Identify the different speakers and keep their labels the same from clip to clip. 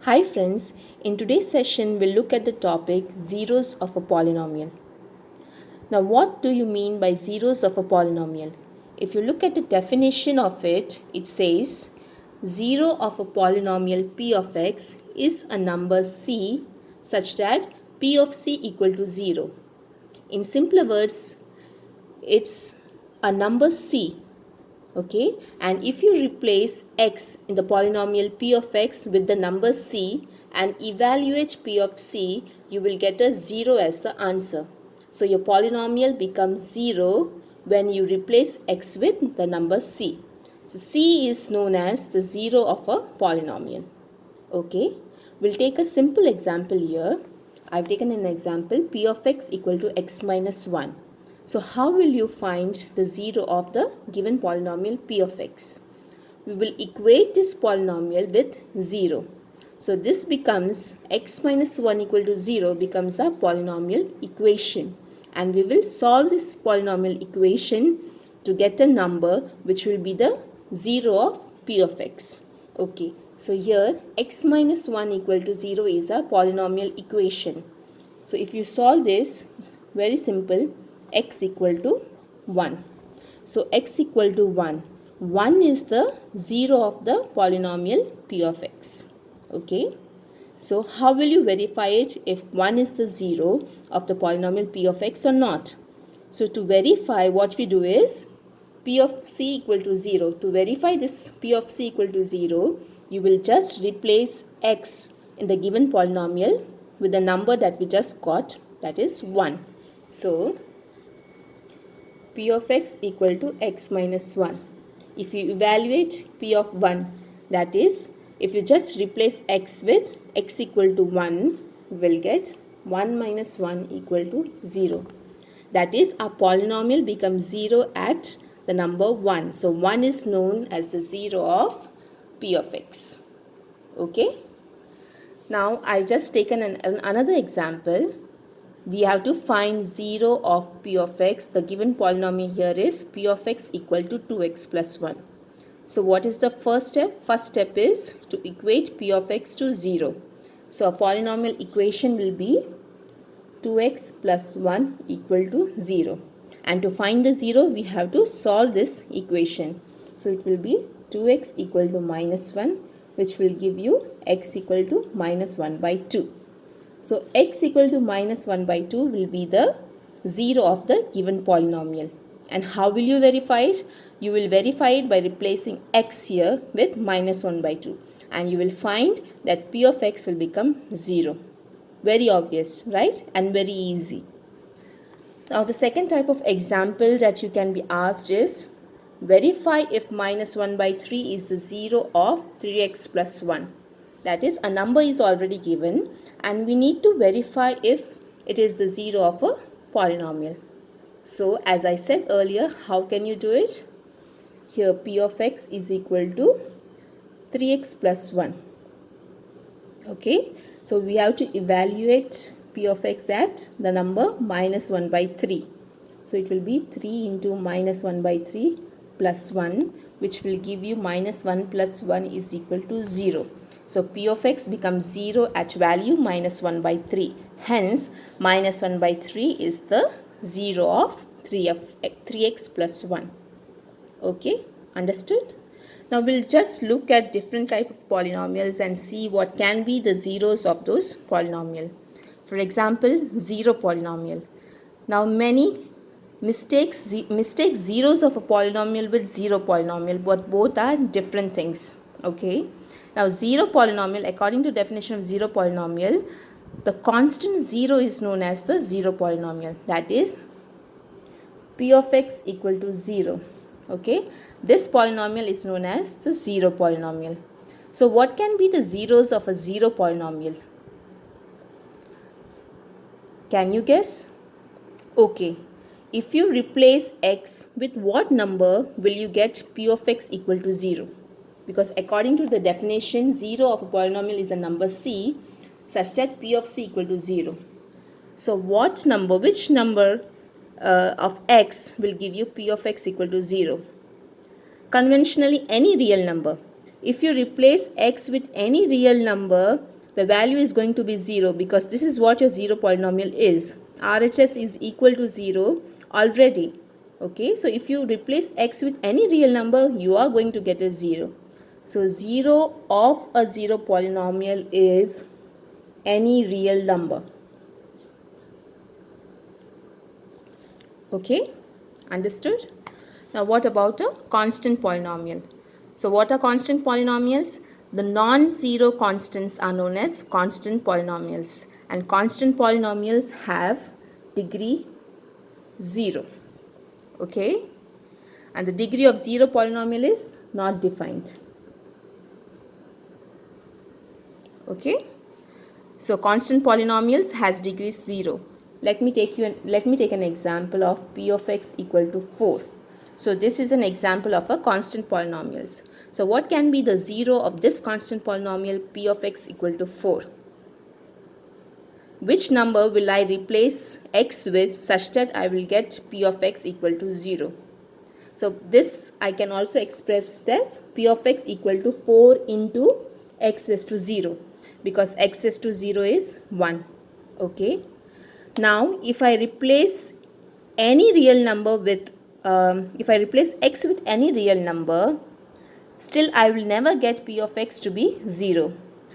Speaker 1: Hi friends, in today's session we'll look at the topic zeros of a polynomial. Now what do you mean by zeros of a polynomial? If you look at the definition of it, it says 0 of a polynomial p of x is a number c such that p of c equal to 0. In simpler words, it's a number c. Okay, and if you replace x in the polynomial p of x with the number c and evaluate p of c, you will get a 0 as the answer. So your polynomial becomes 0 when you replace x with the number c. So c is known as the 0 of a polynomial. Okay, we'll take a simple example here. I've taken an example p of x equal to x minus 1. So how will you find the 0 of the given polynomial p of x? We will equate this polynomial with 0. So this becomes x minus 1 equal to 0 becomes a polynomial equation. And we will solve this polynomial equation to get a number which will be the 0 of p of x. Okay, so here x minus 1 equal to 0 is a polynomial equation. So if you solve this, very simple, x equal to 1. So x equal to 1. 1 is the 0 of the polynomial p of x. Okay. So how will you verify it if 1 is the 0 of the polynomial p of x or not? So to verify, what we do is p of c equal to 0. To verify this p of c equal to 0, you will just replace x in the given polynomial with the number that we just got, that is 1. So p of x equal to x minus 1. If you evaluate p of 1, that is, if you just replace x with x equal to 1, we will get 1 minus 1 equal to 0. That is, our polynomial becomes 0 at the number 1. So 1 is known as the 0 of p of x. Okay. Now I've just taken another example. We have to find 0 of p of x. The given polynomial here is p of x equal to 2x plus 1. So what is the first step? First step is to equate p of x to 0. So a polynomial equation will be 2x plus 1 equal to 0. And to find the 0, we have to solve this equation. So it will be 2x equal to minus 1, which will give you x equal to minus 1 by 2. So x equal to minus 1 by 2 will be the 0 of the given polynomial. And how will you verify it? You will verify it by replacing x here with minus 1 by 2. And you will find that p of x will become 0. Very obvious, right? And very easy. Now the second type of example that you can be asked is, verify if minus 1 by 3 is the 0 of 3x plus 1. That is, a number is already given and we need to verify if it is the 0 of a polynomial. So as I said earlier, how can you do it? Here p of x is equal to 3x plus 1. Okay, so we have to evaluate p of x at the number minus 1 by 3. So it will be 3 into minus 1 by 3 plus 1, which will give you minus 1 plus 1 is equal to 0. So p of x becomes 0 at value minus 1 by 3. Hence, minus 1 by 3 is the 0 of 3x plus 1. Okay, understood? Now we'll just look at different type of polynomials and see what can be the zeros of those polynomial. For example, 0 polynomial. Now many mistake zeros of a polynomial with 0 polynomial, but both are different things. Okay. Now 0 polynomial, according to definition of 0 polynomial, the constant 0 is known as the 0 polynomial. That is, p of x equal to 0. Okay, this polynomial is known as the 0 polynomial. So what can be the zeros of a 0 polynomial? Can you guess? Okay, if you replace x with what number will you get p of x equal to 0? Because according to the definition, 0 of a polynomial is a number c such that p of c equal to 0. So what number, which number of x will give you p of x equal to 0? Conventionally, any real number. If you replace x with any real number, the value is going to be 0 because this is what your 0 polynomial is. RHS is equal to 0 already. Okay, so if you replace x with any real number, you are going to get a 0. So 0 of a 0 polynomial is any real number. Okay, understood? Now what about a constant polynomial? So what are constant polynomials? The non-zero constants are known as constant polynomials, and constant polynomials have degree 0. Okay, and the degree of 0 polynomial is not defined. Okay, so constant polynomials has degree 0. Let me take an example of p of x equal to 4. So this is an example of a constant polynomials. So what can be the 0 of this constant polynomial p of x equal to 4? Which number will I replace x with such that I will get p of x equal to 0? So this I can also express it as p of x equal to 4 into x raised to 0, because x raised to 0 is 1. Okay. Now if I replace any real number with if I replace x with any real number, still I will never get p of x to be 0,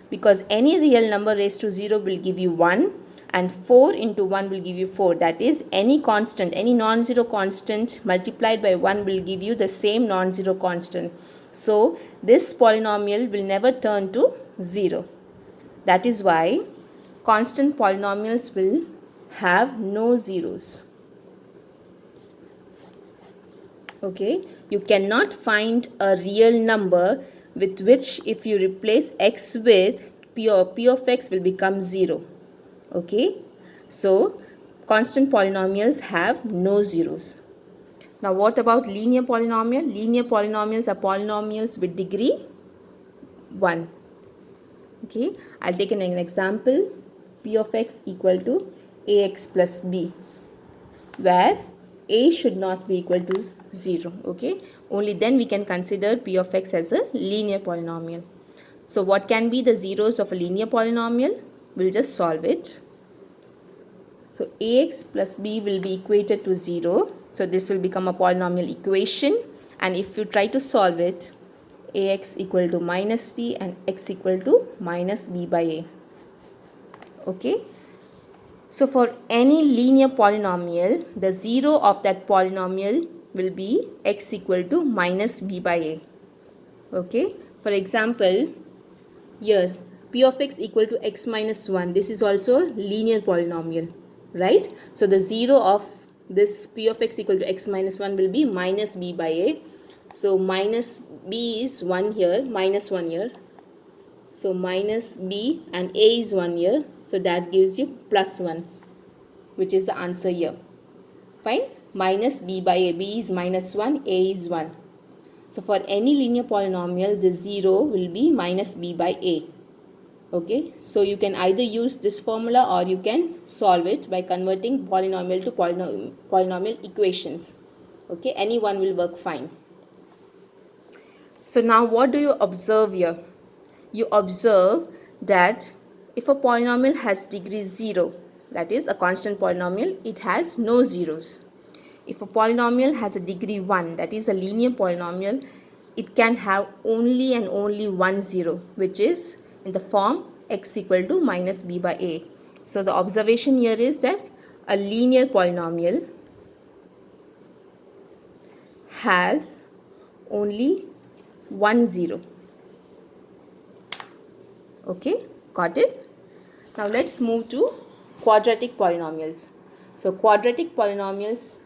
Speaker 1: because any real number raised to 0 will give you 1 and 4 into 1 will give you 4. That is, any constant, any non-zero constant multiplied by 1 will give you the same non-zero constant. So this polynomial will never turn to 0. That is why constant polynomials will have no zeros. Okay, you cannot find a real number with which if you replace x with p of x will become 0. Okay, so constant polynomials have no zeros. Now what about linear polynomial? Linear polynomials are polynomials with degree 1. Okay, I'll take an example. P of x equal to ax plus b, where a should not be equal to 0. Okay, only then we can consider p of x as a linear polynomial. So what can be the zeros of a linear polynomial? We'll just solve it. So ax plus b will be equated to 0. So this will become a polynomial equation, and if you try to solve it, ax equal to minus b and x equal to minus b by a. Okay. So for any linear polynomial, the 0 of that polynomial will be x equal to minus b by a. Okay. For example, here p of x equal to x minus 1. This is also a linear polynomial, right? So the 0 of this p of x equal to x minus 1 will be minus b by a. So minus b is 1 here, minus 1 here. So minus b and a is 1 here. So that gives you plus 1, which is the answer here. Fine. Minus b by a. B is minus 1, a is 1. So for any linear polynomial, the 0 will be minus b by a. Okay. So you can either use this formula or you can solve it by converting polynomial to polynomial equations. Okay. Any one will work fine. So now what do you observe here? You observe that if a polynomial has degree 0, that is a constant polynomial, it has no zeros. If a polynomial has a degree 1, that is a linear polynomial, it can have only and only one zero, which is in the form x equal to minus b by a. So the observation here is that a linear polynomial has only one zero. Okay, got it? Now let's move to quadratic polynomials. So quadratic polynomials,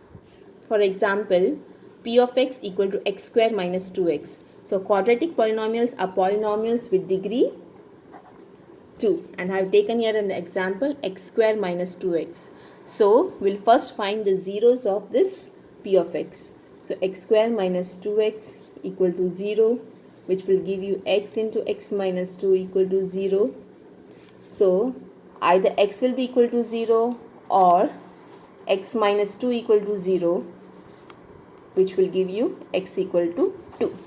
Speaker 1: for example, p of x equal to x square minus 2x. So quadratic polynomials are polynomials with degree 2, and I have taken here an example, x square minus 2x. So we'll first find the zeros of this p of x. So x square minus 2x equal to 0, which will give you x into x minus 2 equal to 0. So either x will be equal to 0 or x minus 2 equal to 0, which will give you x equal to 2.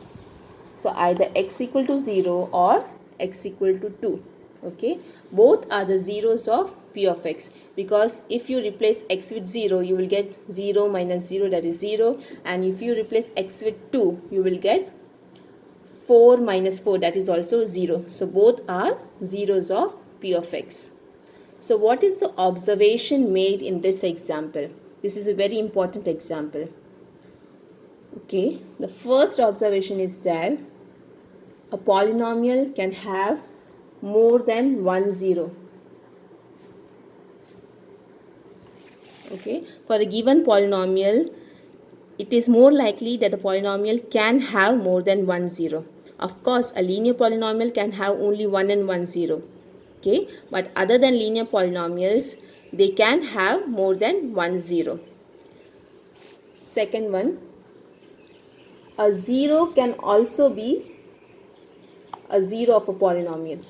Speaker 1: So either x equal to 0 or x equal to 2. Okay, both are the zeros of p of x, because if you replace x with 0, you will get 0 minus 0, that is 0, and if you replace x with 2, you will get 4 minus 4, that is also 0. So both are zeros of p of x. So what is the observation made in this example? This is a very important example. Okay, the first observation is that a polynomial can have more than one zero. Okay, for a given polynomial, it is more likely that the polynomial can have more than one zero. Of course, a linear polynomial can have only 1 and 1 0. Okay, but other than linear polynomials, they can have more than 1 0. Second one, a 0 can also be a 0 of a polynomial.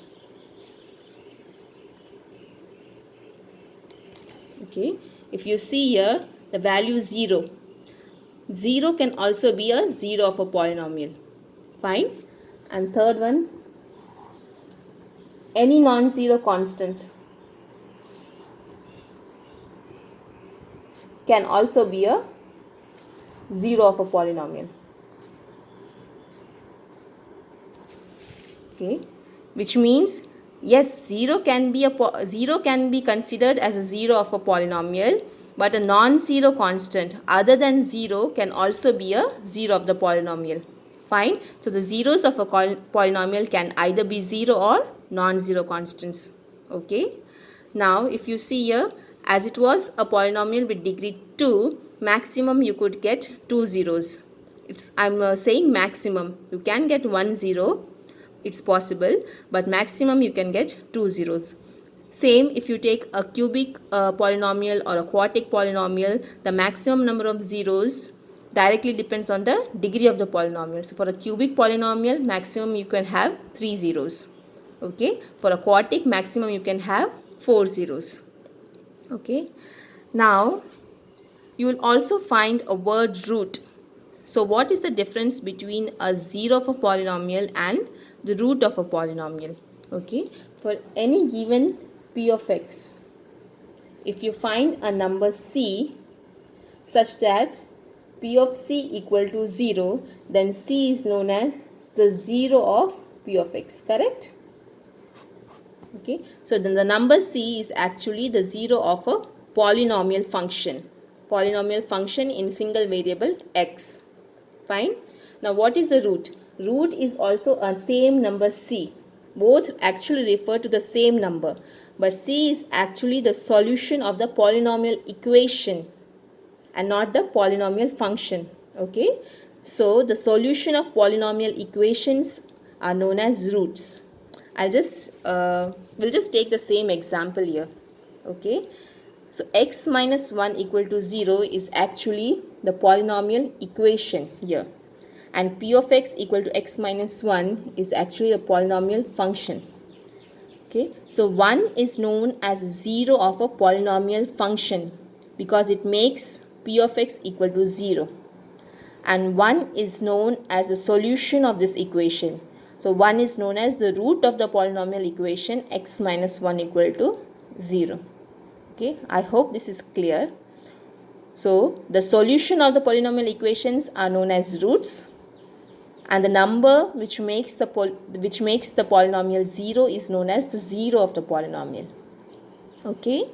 Speaker 1: Okay, if you see here the value 0, 0 can also be a 0 of a polynomial. Fine. And third one, any non-zero constant can also be a 0 of a polynomial. Okay, which means yes, 0 can be considered as a 0 of a polynomial, but a non-zero constant other than 0 can also be a 0 of the polynomial. Fine. So the zeros of a polynomial can either be 0 or non-zero constants. Okay. Now if you see here, as it was a polynomial with degree 2, maximum you could get 2 zeros. I'm saying maximum. You can get 1 0. It's possible, but maximum you can get 2 zeros. Same if you take a cubic polynomial or a quartic polynomial, the maximum number of zeros directly depends on the degree of the polynomial. So for a cubic polynomial, maximum you can have 3 zeros. Okay, for a quartic, maximum you can have 4 zeros. Okay, now you will also find a word root. So what is the difference between a 0 of a polynomial and the root of a polynomial? Okay, for any given p of x, if you find a number c such that p of c equal to 0, then c is known as the 0 of p of x, correct? Okay, so then the number c is actually the 0 of a polynomial function in single variable x. Fine. Now what is the root? Root is also a same number c. Both actually refer to the same number, but c is actually the solution of the polynomial equation and not the polynomial function. Okay, so the solution of polynomial equations are known as roots. We'll just take the same example here. Okay, so x minus 1 equal to 0 is actually the polynomial equation here, and p of x equal to x minus 1 is actually a polynomial function. Okay, so 1 is known as 0 of a polynomial function because it makes p of x equal to 0, and 1 is known as a solution of this equation. So 1 is known as the root of the polynomial equation x minus 1 equal to 0. Okay, I hope this is clear. So the solution of the polynomial equations are known as roots, and the number which makes the polynomial 0 is known as the 0 of the polynomial. Okay,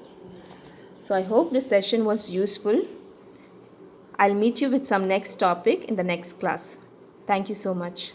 Speaker 1: so I hope this session was useful. I'll meet you with some next topic in the next class. Thank you so much.